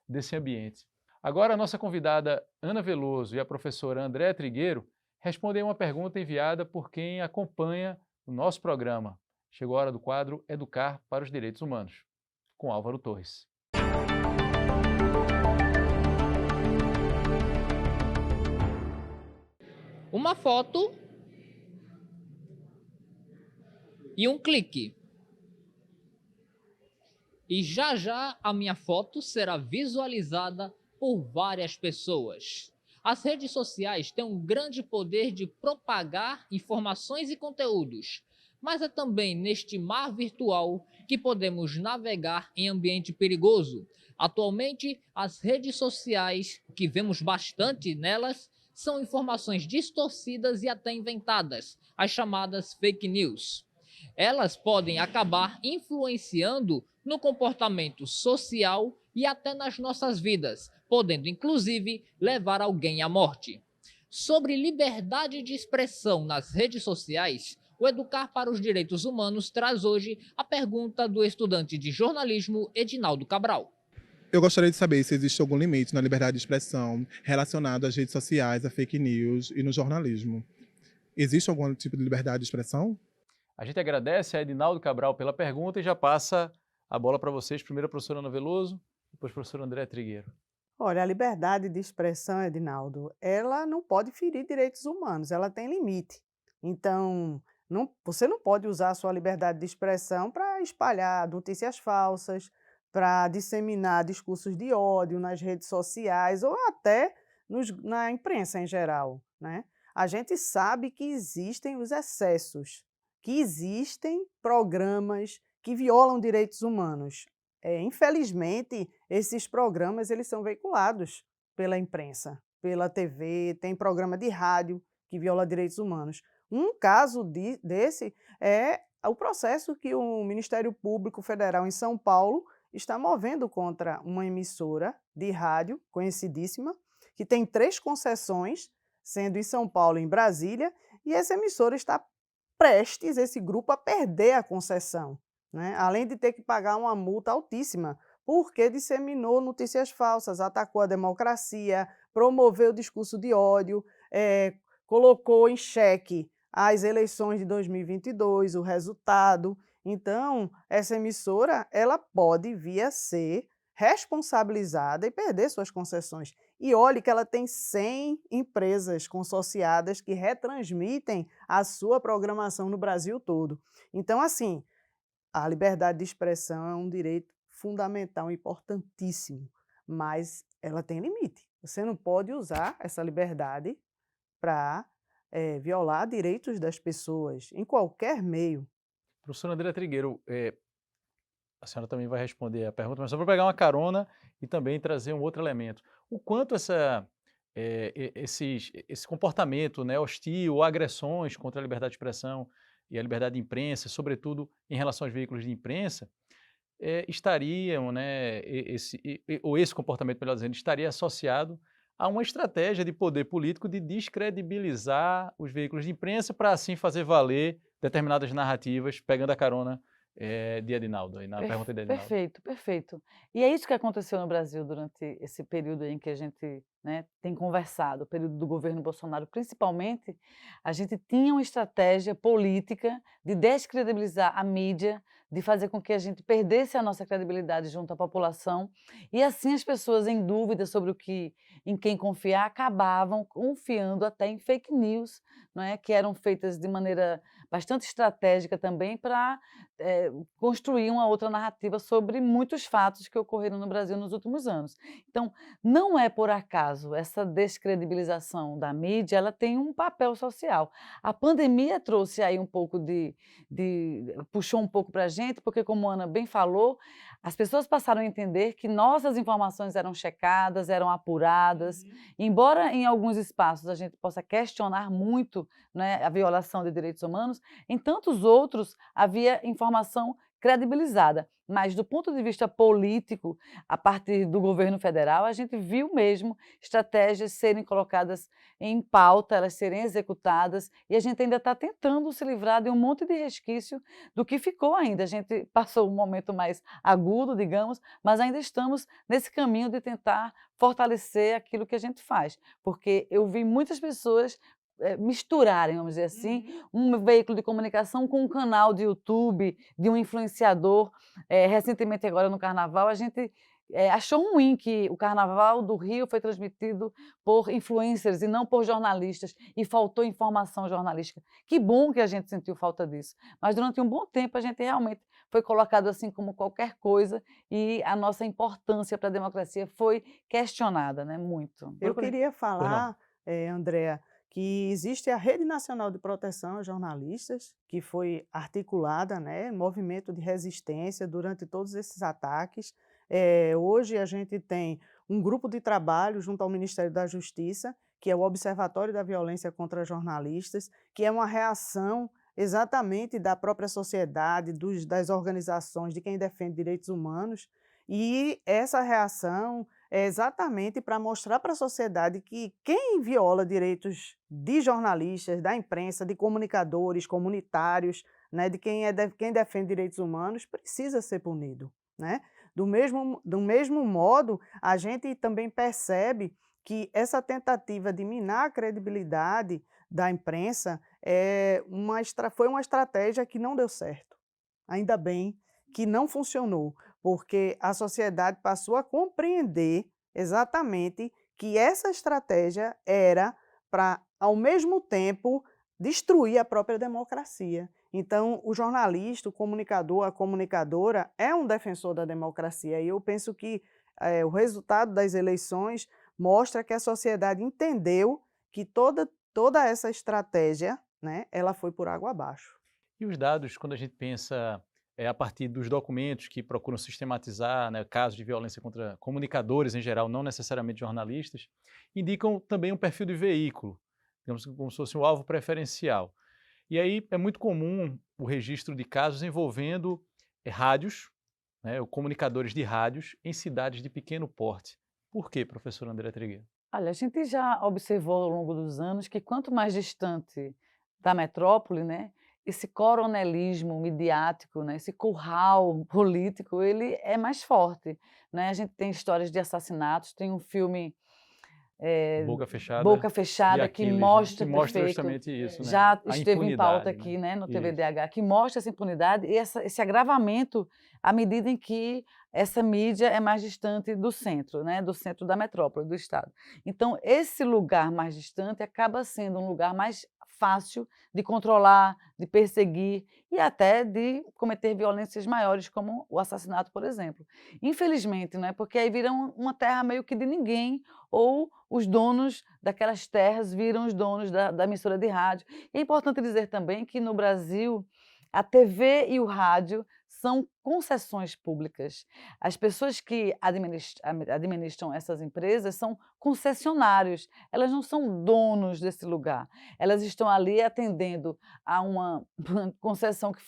desse ambiente. Agora, a nossa convidada Ana Veloso e a professora Andréa Trigueiro respondem a uma pergunta enviada por quem acompanha o nosso programa. Chegou a hora do quadro Educar para os Direitos Humanos, com Álvaro Torres. Uma foto e um clique. E já já a minha foto será visualizada por várias pessoas. As redes sociais têm um grande poder de propagar informações e conteúdos, mas é também neste mar virtual que podemos navegar em ambiente perigoso. Atualmente, as redes sociais, o que vemos bastante nelas, são informações distorcidas e até inventadas, as chamadas fake news. Elas podem acabar influenciando no comportamento social e até nas nossas vidas, podendo inclusive levar alguém à morte. Sobre liberdade de expressão nas redes sociais, o Educar para os Direitos Humanos traz hoje a pergunta do estudante de jornalismo Edinaldo Cabral. Eu gostaria de saber se existe algum limite na liberdade de expressão relacionado às redes sociais, a fake news e no jornalismo. Existe algum tipo de liberdade de expressão? A gente agradece a Edinaldo Cabral pela pergunta e já passa a bola para vocês. Primeiro a professora Ana Veloso, depois a professora Andréa Trigueiro. Olha, a liberdade de expressão, Edinaldo, ela não pode ferir direitos humanos, ela tem limite. Então, você não pode usar a sua liberdade de expressão para espalhar notícias falsas, para disseminar discursos de ódio nas redes sociais ou até na imprensa em geral, né? A gente sabe que existem os excessos, que existem programas que violam direitos humanos. Infelizmente, esses programas eles são veiculados pela imprensa, pela TV, tem programa de rádio que viola direitos humanos. Um caso desse é o processo que o Ministério Público Federal em São Paulo está movendo contra uma emissora de rádio conhecidíssima, que tem 3 concessões, sendo em São Paulo e em Brasília, e essa emissora está prestes, esse grupo, a perder a concessão, né? Além de ter que pagar uma multa altíssima, porque disseminou notícias falsas, atacou a democracia, promoveu o discurso de ódio, colocou em xeque as eleições de 2022, o resultado. Então, essa emissora ela pode vir a ser responsabilizada e perder suas concessões. E olhe que ela tem 100 empresas consorciadas que retransmitem a sua programação no Brasil todo. Então, assim, a liberdade de expressão é um direito fundamental, importantíssimo, mas ela tem limite. Você não pode usar essa liberdade para violar direitos das pessoas, em qualquer meio. Professora Andréa Trigueiro, a senhora também vai responder a pergunta, mas só para pegar uma carona e também trazer um outro elemento. O quanto esse comportamento, né, hostil ou agressões contra a liberdade de expressão e a liberdade de imprensa, sobretudo em relação aos veículos de imprensa, estariam, né, esse comportamento, melhor dizendo, estaria associado a uma estratégia de poder político de descredibilizar os veículos de imprensa para assim fazer valer determinadas narrativas, pegando a carona de Edinaldo, aí na pergunta de Edinaldo. Perfeito, perfeito. E é isso que aconteceu no Brasil durante esse período em que a gente, né, tem conversado, o período do governo Bolsonaro, principalmente, a gente tinha uma estratégia política de descredibilizar a mídia, de fazer com que a gente perdesse a nossa credibilidade junto à população, e assim as pessoas em dúvida sobre em quem confiar, acabavam confiando até em fake news, não é, que eram feitas de maneira bastante estratégica também para construir uma outra narrativa sobre muitos fatos que ocorreram no Brasil nos últimos anos. Então, não é por acaso essa descredibilização da mídia, ela tem um papel social. A pandemia trouxe aí um pouco puxou um pouco para a gente, porque como a Ana bem falou, as pessoas passaram a entender que nossas informações eram checadas, eram apuradas, embora em alguns espaços a gente possa questionar muito, né, a violação de direitos humanos, em tantos outros havia informação credibilizada. Mas do ponto de vista político, a partir do governo federal, a gente viu mesmo estratégias serem colocadas em pauta, elas serem executadas, e a gente ainda está tentando se livrar de um monte de resquício do que ficou ainda. A gente passou um momento mais agudo, digamos, mas ainda estamos nesse caminho de tentar fortalecer aquilo que a gente faz, porque eu vi muitas pessoas misturarem, vamos dizer assim, um veículo de comunicação com um canal de YouTube, de um influenciador. Recentemente, agora no Carnaval, a gente achou ruim que o Carnaval do Rio foi transmitido por influencers e não por jornalistas, e faltou informação jornalística. Que bom que a gente sentiu falta disso, mas durante um bom tempo a gente realmente foi colocado assim como qualquer coisa, e a nossa importância para a democracia foi questionada, né? Muito. Eu queria falar, Andréa, que existe a Rede Nacional de Proteção aos Jornalistas, que foi articulada, né, movimento de resistência durante todos esses ataques. Hoje a gente tem um grupo de trabalho junto ao Ministério da Justiça, que é o Observatório da Violência contra Jornalistas, que é uma reação exatamente da própria sociedade, das organizações, de quem defende direitos humanos, e essa reação é exatamente para mostrar para a sociedade que quem viola direitos de jornalistas, da imprensa, de comunicadores, comunitários, né, de quem defende direitos humanos, precisa ser punido, né? Do mesmo modo, a gente também percebe que essa tentativa de minar a credibilidade da imprensa foi uma estratégia que não deu certo. Ainda bem que não funcionou, porque a sociedade passou a compreender exatamente que essa estratégia era para, ao mesmo tempo, destruir a própria democracia. Então, o jornalista, o comunicador, a comunicadora é um defensor da democracia, e eu penso que o resultado das eleições mostra que a sociedade entendeu que toda essa estratégia, né, ela foi por água abaixo. E os dados, quando a gente pensa a partir dos documentos que procuram sistematizar, né, casos de violência contra comunicadores em geral, não necessariamente jornalistas, indicam também um perfil de veículo, digamos como se fosse um alvo preferencial. E aí é muito comum o registro de casos envolvendo rádios, né, ou comunicadores de rádios em cidades de pequeno porte. Por quê, professora Andréa Trigueiro? Olha, a gente já observou ao longo dos anos que quanto mais distante da metrópole, né, esse coronelismo midiático, né, esse curral político, ele é mais forte, né? A gente tem histórias de assassinatos, tem um filme Boca Fechada, que mostra justamente isso, né? Já esteve em pauta aqui, né, no TVDH, que mostra essa impunidade e esse agravamento à medida em que essa mídia é mais distante do centro, né, do centro da metrópole, do estado. Então, esse lugar mais distante acaba sendo um lugar mais fácil de controlar, de perseguir e até de cometer violências maiores, como o assassinato, por exemplo. Infelizmente, né, porque aí vira uma terra meio que de ninguém, ou os donos daquelas terras viram os donos da emissora de rádio. E é importante dizer também que no Brasil a TV e o rádio são concessões públicas. As pessoas que administram essas empresas são concessionários, elas não são donos desse lugar. Elas estão ali atendendo a uma concessão que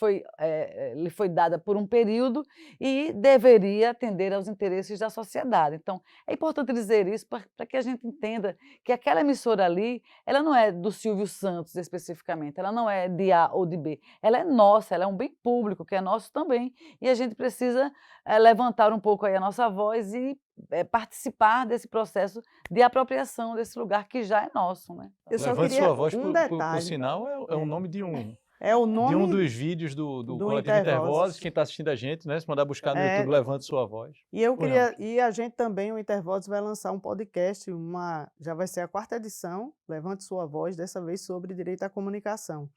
lhe foi dada por um período e deveria atender aos interesses da sociedade. Então, é importante dizer isso para que a gente entenda que aquela emissora ali, ela não é do Silvio Santos especificamente, ela não é de A ou de B, ela é nossa, ela é um bem público que é nosso também. também. E a gente precisa levantar um pouco aí a nossa voz e participar desse processo de apropriação desse lugar que já é nosso, né? Eu só Levante queria Sua Voz, um por detalhe. sinal, é o nome de É o um nome dos vídeos do do Coletivo Intervozes. Intervozes. Quem está assistindo a gente, né? Se mandar buscar no É. YouTube, Levante Sua Voz. E eu Pois não. queria, e a gente também, o Intervozes, vai lançar um podcast, já vai ser a 4ª edição, Levante Sua Voz, dessa vez sobre direito à comunicação.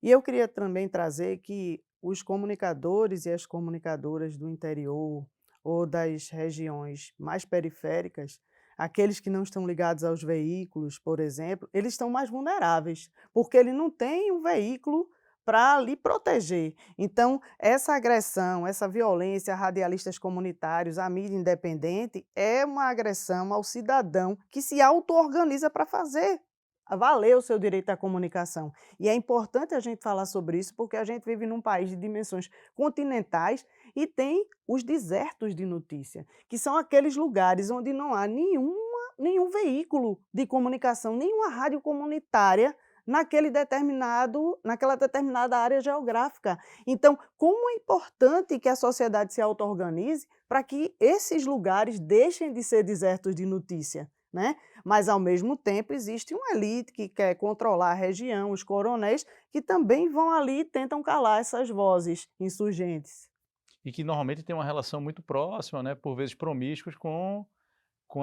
E eu queria também trazer que os comunicadores e as comunicadoras do interior ou das regiões mais periféricas, aqueles que não estão ligados aos veículos, por exemplo, eles estão mais vulneráveis, porque ele não tem um veículo para lhe proteger. Então, essa agressão, essa violência a radialistas comunitários, à mídia independente, é uma agressão ao cidadão que se auto-organiza para fazer valer o seu direito à comunicação. E é importante a gente falar sobre isso, porque a gente vive num país de dimensões continentais e tem os desertos de notícia, que são aqueles lugares onde não há nenhum veículo de comunicação, nenhuma rádio comunitária naquela determinada área geográfica. Então, como é importante que a sociedade se auto-organize para que esses lugares deixem de ser desertos de notícia, né? Mas, ao mesmo tempo, existe uma elite que quer controlar a região, os coronéis, que também vão ali e tentam calar essas vozes insurgentes. E que normalmente tem uma relação muito próxima, né? Por vezes promíscuas com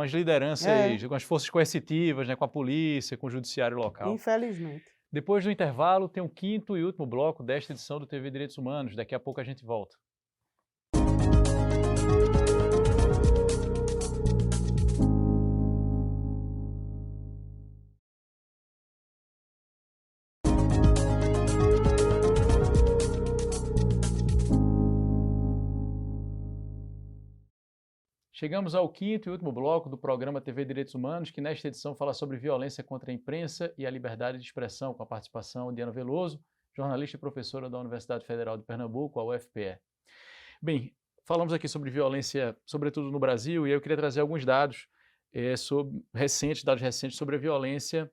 as lideranças, com as forças coercitivas, né? Com a polícia, com o judiciário local. Infelizmente. Depois do intervalo, tem o 5º e último bloco desta edição do TV Direitos Humanos. Daqui a pouco a gente volta. Chegamos ao 5º e último bloco do programa TV Direitos Humanos, que nesta edição fala sobre violência contra a imprensa e a liberdade de expressão, com a participação de Ana Veloso, jornalista e professora da Universidade Federal de Pernambuco, a UFPE. Bem, falamos aqui sobre violência, sobretudo no Brasil, e eu queria trazer alguns dados dados recentes sobre a violência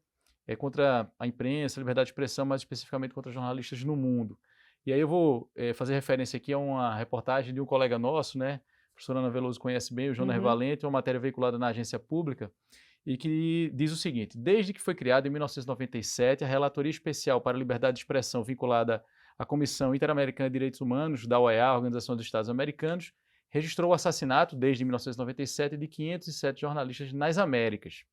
contra a imprensa, a liberdade de expressão, mais especificamente contra jornalistas no mundo. E aí eu vou fazer referência aqui a uma reportagem de um colega nosso, né? A professora Ana Veloso conhece bem, o Jonas Valente, uma matéria veiculada na agência pública, e que diz o seguinte: desde que foi criada em 1997, a Relatoria Especial para a Liberdade de Expressão, vinculada à Comissão Interamericana de Direitos Humanos, da OEA, Organização dos Estados Americanos, registrou o assassinato, desde 1997, de 507 jornalistas nas Américas.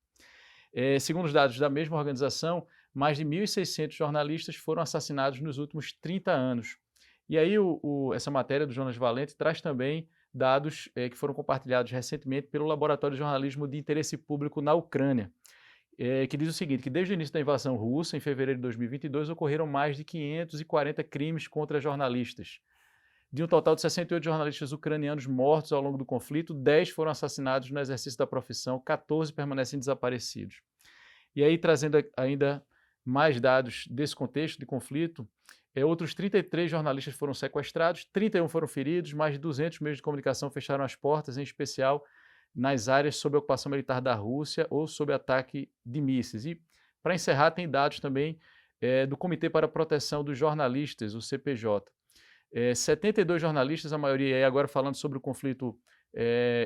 Segundo os dados da mesma organização, mais de 1.600 jornalistas foram assassinados nos últimos 30 anos. E aí essa matéria do Jonas Valente traz também dados que foram compartilhados recentemente pelo Laboratório de Jornalismo de Interesse Público na Ucrânia, que diz o seguinte, que desde o início da invasão russa, em fevereiro de 2022, ocorreram mais de 540 crimes contra jornalistas. De um total de 68 jornalistas ucranianos mortos ao longo do conflito, 10 foram assassinados no exercício da profissão, 14 permanecem desaparecidos. E aí, trazendo ainda mais dados desse contexto de conflito, outros 33 jornalistas foram sequestrados, 31 foram feridos, mais de 200 meios de comunicação fecharam as portas, em especial nas áreas sob ocupação militar da Rússia ou sob ataque de mísseis. E, para encerrar, tem dados também do Comitê para a Proteção dos Jornalistas, o CPJ. 72 jornalistas, a maioria agora falando sobre o conflito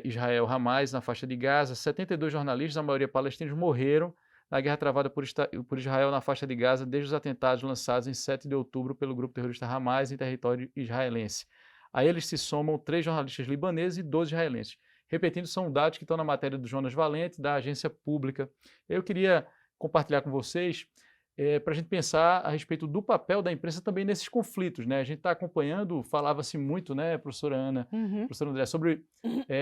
Israel-Hamas na faixa de Gaza, 72 jornalistas, a maioria palestinos, morreram na guerra travada por Israel na faixa de Gaza desde os atentados lançados em 7 de outubro pelo grupo terrorista Hamas em território israelense. A eles se somam 3 jornalistas libaneses e 12 israelenses. Repetindo, são dados que estão na matéria do Jonas Valente, da agência pública. Eu queria compartilhar com vocês para a gente pensar a respeito do papel da imprensa também nesses conflitos, né? A gente está acompanhando, falava-se muito, né, professora Ana, professora André, sobre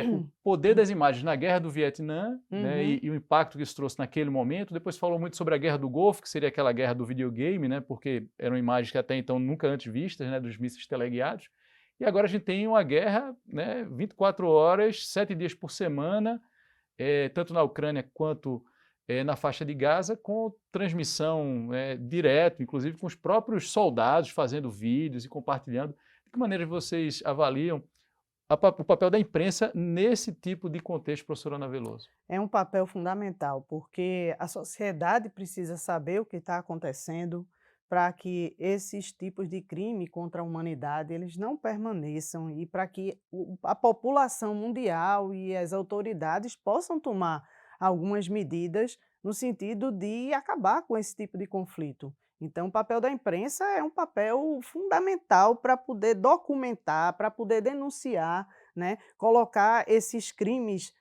o poder das imagens na Guerra do Vietnã, né, e o impacto que isso trouxe naquele momento. Depois falou muito sobre a Guerra do Golfo, que seria aquela guerra do videogame, né, porque eram imagens que até então nunca antes vistas, né, dos mísseis teleguiados. E agora a gente tem uma guerra, né, 24 horas, 7 dias por semana, tanto na Ucrânia quanto na faixa de Gaza, com transmissão direto, inclusive com os próprios soldados fazendo vídeos e compartilhando. De que maneira vocês avaliam o papel da imprensa nesse tipo de contexto, professora Ana Veloso? É um papel fundamental, porque a sociedade precisa saber o que está acontecendo, para que esses tipos de crime contra a humanidade eles não permaneçam e para que a população mundial e as autoridades possam tomar algumas medidas no sentido de acabar com esse tipo de conflito. Então, o papel da imprensa é um papel fundamental para poder documentar, para poder denunciar, né, colocar esses crimes,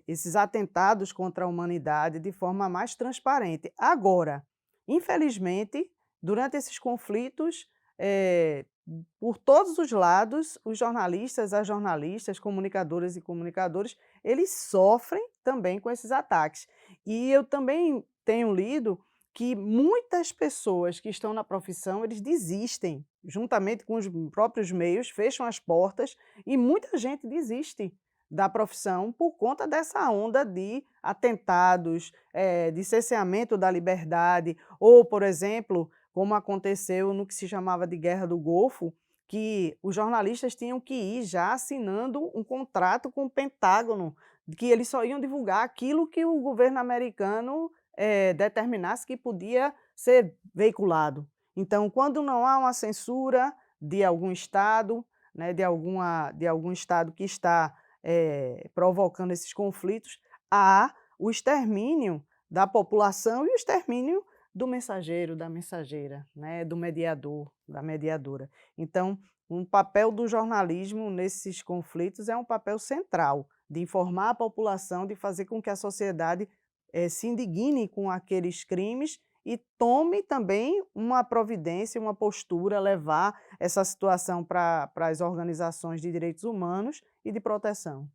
esses atentados contra a humanidade de forma mais transparente. Agora, infelizmente, durante esses conflitos, por todos os lados, os jornalistas, as jornalistas, comunicadoras e comunicadores, eles sofrem também com esses ataques. E eu também tenho lido que muitas pessoas que estão na profissão, eles desistem, juntamente com os próprios meios, fecham as portas e muita gente desiste da profissão por conta dessa onda de atentados, de cerceamento da liberdade, ou, por exemplo, como aconteceu no que se chamava de Guerra do Golfo, que os jornalistas tinham que ir já assinando um contrato com o Pentágono, que eles só iam divulgar aquilo que o governo americano determinasse que podia ser veiculado. Então, quando não há uma censura de algum Estado, né, de algum Estado que está provocando esses conflitos, há o extermínio da população e o extermínio do mensageiro, da mensageira, né, do mediador, da mediadora. Então, um papel do jornalismo nesses conflitos é um papel central, de informar a população, de fazer com que a sociedade se indigne com aqueles crimes e tome também uma providência, uma postura, levar essa situação para as organizações de direitos humanos e de proteção.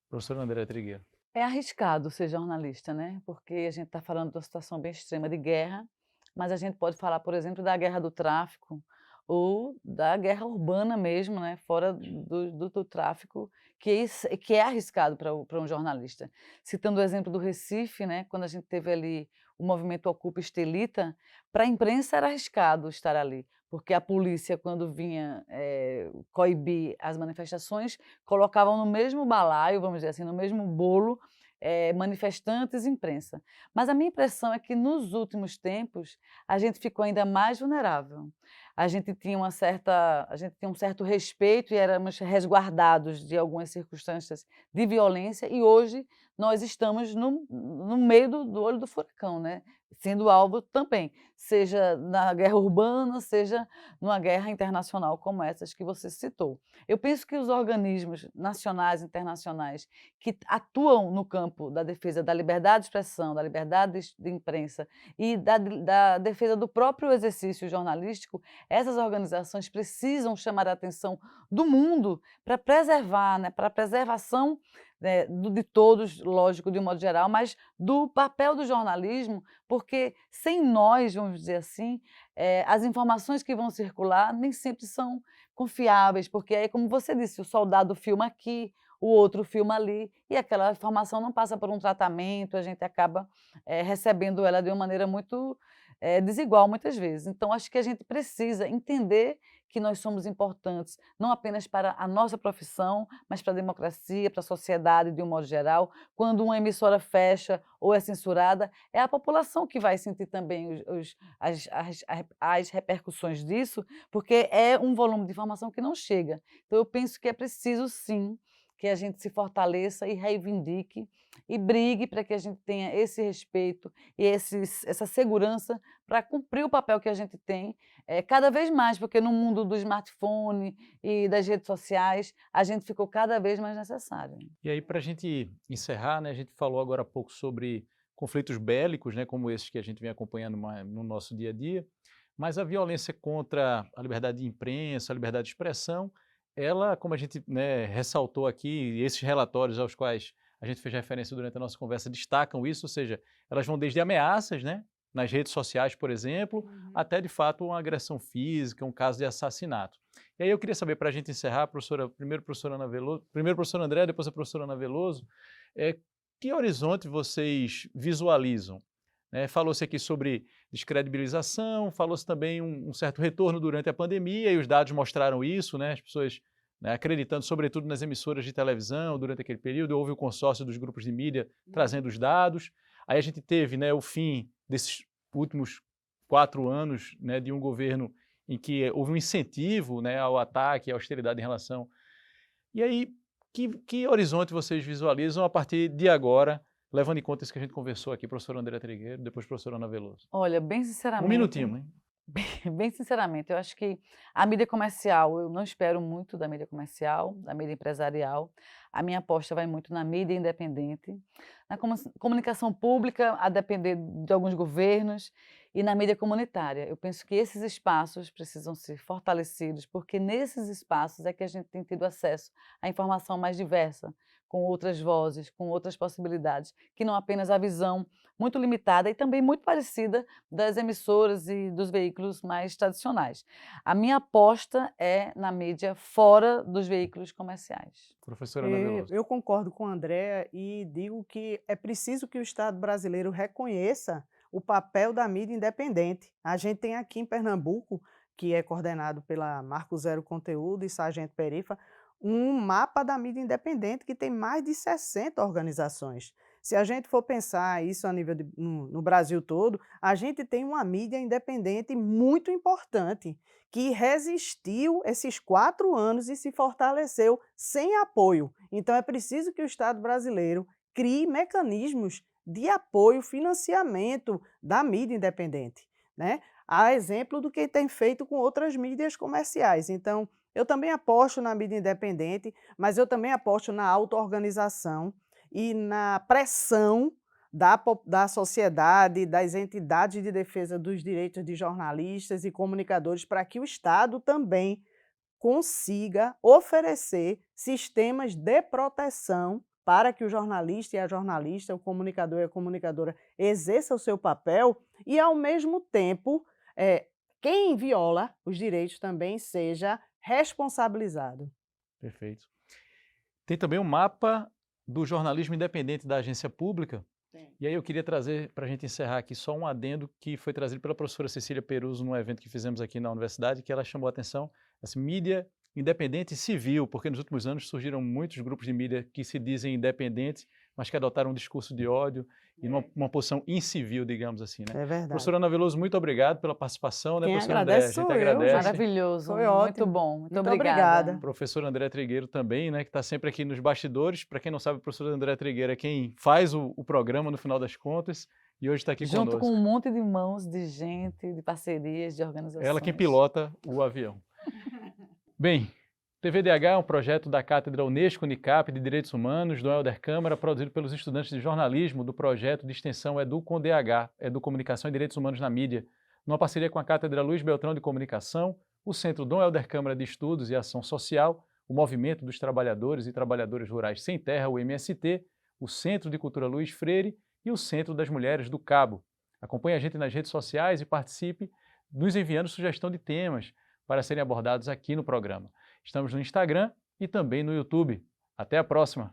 Professora Andréa Trigueiro. É arriscado ser jornalista, né? Porque a gente está falando de uma situação bem extrema de guerra, mas a gente pode falar, por exemplo, da guerra do tráfico ou da guerra urbana mesmo, né? Fora do tráfico, que é arriscado para um jornalista. Citando o exemplo do Recife, né? Quando a gente teve ali o movimento Ocupa Estelita, para a imprensa era arriscado estar ali, porque a polícia, quando vinha coibir as manifestações, colocavam no mesmo balaio, vamos dizer assim, no mesmo bolo, manifestantes e imprensa. Mas a minha impressão é que nos últimos tempos a gente ficou ainda mais vulnerável. A gente tinha um certo respeito e éramos resguardados de algumas circunstâncias de violência e hoje nós estamos no meio do olho do furacão, né? Sendo alvo também, seja na guerra urbana, seja numa guerra internacional como essas que você citou. Eu penso que os organismos nacionais e internacionais que atuam no campo da defesa da liberdade de expressão, da liberdade de imprensa e da defesa do próprio exercício jornalístico, essas organizações precisam chamar a atenção do mundo para preservar, né, para a preservação de todos, lógico, de um modo geral, mas do papel do jornalismo, porque sem nós, vamos dizer assim, as informações que vão circular nem sempre são confiáveis, porque aí, como você disse, o soldado filma aqui, o outro filma ali, e aquela informação não passa por um tratamento, a gente acaba recebendo ela de uma maneira muito desigual muitas vezes. Então, acho que a gente precisa entender que nós somos importantes, não apenas para a nossa profissão, mas para a democracia, para a sociedade de um modo geral. Quando uma emissora fecha ou é censurada, é a população que vai sentir também as repercussões disso, porque é um volume de informação que não chega. Então, eu penso que é preciso, sim, que a gente se fortaleça e reivindique e brigue para que a gente tenha esse respeito e essa segurança para cumprir o papel que a gente tem cada vez mais, porque no mundo do smartphone e das redes sociais, a gente ficou cada vez mais necessário. E aí, para a gente encerrar, né, a gente falou agora há pouco sobre conflitos bélicos, né, como esses que a gente vem acompanhando no nosso dia a dia, mas a violência contra a liberdade de imprensa, a liberdade de expressão, ela, como a gente, né, ressaltou aqui, esses relatórios aos quais a gente fez referência durante a nossa conversa destacam isso, ou seja, elas vão desde ameaças, né, nas redes sociais, por exemplo, até, de fato, uma agressão física, um caso de assassinato. E aí eu queria saber, para a gente encerrar, primeiro a professora Andréa, depois a professora Ana Veloso, que horizonte vocês visualizam? Falou-se aqui sobre descredibilização, falou-se também um certo retorno durante a pandemia, e os dados mostraram isso, né? As pessoas, né, acreditando sobretudo nas emissoras de televisão durante aquele período, houve o consórcio dos grupos de mídia trazendo os dados, aí a gente teve, né, o fim desses últimos 4 anos, né, de um governo em que houve um incentivo, né, ao ataque, à austeridade em relação. E aí, que horizonte vocês visualizam a partir de agora, levando em conta isso que a gente conversou aqui, professora Andréa Trigueiro, depois professora Ana Veloso? Olha, bem sinceramente... Um minutinho, hein? Bem sinceramente, eu acho que a mídia comercial, eu não espero muito da mídia comercial, da mídia empresarial. A minha aposta vai muito na mídia independente, na comunicação pública, a depender de alguns governos, e na mídia comunitária. Eu penso que esses espaços precisam ser fortalecidos, porque nesses espaços é que a gente tem tido acesso à informação mais diversa, com outras vozes, com outras possibilidades, que não apenas a visão muito limitada e também muito parecida das emissoras e dos veículos mais tradicionais. A minha aposta é na mídia fora dos veículos comerciais. Professora Ana Veloso. Eu concordo com a Andréa e digo que é preciso que o Estado brasileiro reconheça o papel da mídia independente. A gente tem aqui em Pernambuco, que é coordenado pela Marco Zero Conteúdo e Sargento Perifa, um mapa da mídia independente que tem mais de 60 organizações. Se a gente for pensar isso a nível no Brasil todo, a gente tem uma mídia independente muito importante, que resistiu esses 4 anos e se fortaleceu sem apoio. Então é preciso que o Estado brasileiro crie mecanismos de apoio, financiamento da mídia independente, né? A exemplo do que tem feito com outras mídias comerciais. Então, eu também aposto na mídia independente, mas eu também aposto na auto-organização e na pressão da sociedade, das entidades de defesa dos direitos de jornalistas e comunicadores, para que o Estado também consiga oferecer sistemas de proteção para que o jornalista e a jornalista, o comunicador e a comunicadora exerçam o seu papel e, ao mesmo tempo, quem viola os direitos também seja responsabilizado. Perfeito. Tem também um mapa do jornalismo independente da agência pública. Tem. E aí eu queria trazer, para a gente encerrar aqui, só um adendo que foi trazido pela professora Cecília Peruso num evento que fizemos aqui na universidade, que ela chamou a atenção, assim, mídia independente e civil, porque nos últimos anos surgiram muitos grupos de mídia que se dizem independentes, mas que adotaram um discurso de ódio e uma posição incivil, digamos assim, né? É verdade. Professora Ana Veloso, muito obrigado pela participação, né, Quem professora agradece André? A gente sou eu, agradece. Maravilhoso, Foi muito ótimo. bom, muito Muito obrigada. Professora André Trigueiro também, né, que está sempre aqui nos bastidores. Para quem não sabe, a professora André Trigueiro é quem faz o programa no final das contas e hoje está aqui Junto conosco. com um monte de mãos, de gente, de parcerias, de organizações. Ela quem pilota o avião. Bem, TVDH é um projeto da Cátedra Unesco Unicap de Direitos Humanos, do Helder Câmara, produzido pelos estudantes de jornalismo do projeto de extensão EduComDH, Educomunicação e Direitos Humanos na Mídia, numa parceria com a Cátedra Luiz Beltrão de Comunicação, o Centro Dom Helder Câmara de Estudos e Ação Social, o Movimento dos Trabalhadores e Trabalhadoras Rurais Sem Terra, o MST, o Centro de Cultura Luiz Freire e o Centro das Mulheres do Cabo. Acompanhe a gente nas redes sociais e participe nos enviando sugestão de temas para serem abordados aqui no programa. Estamos no Instagram e também no YouTube. Até a próxima!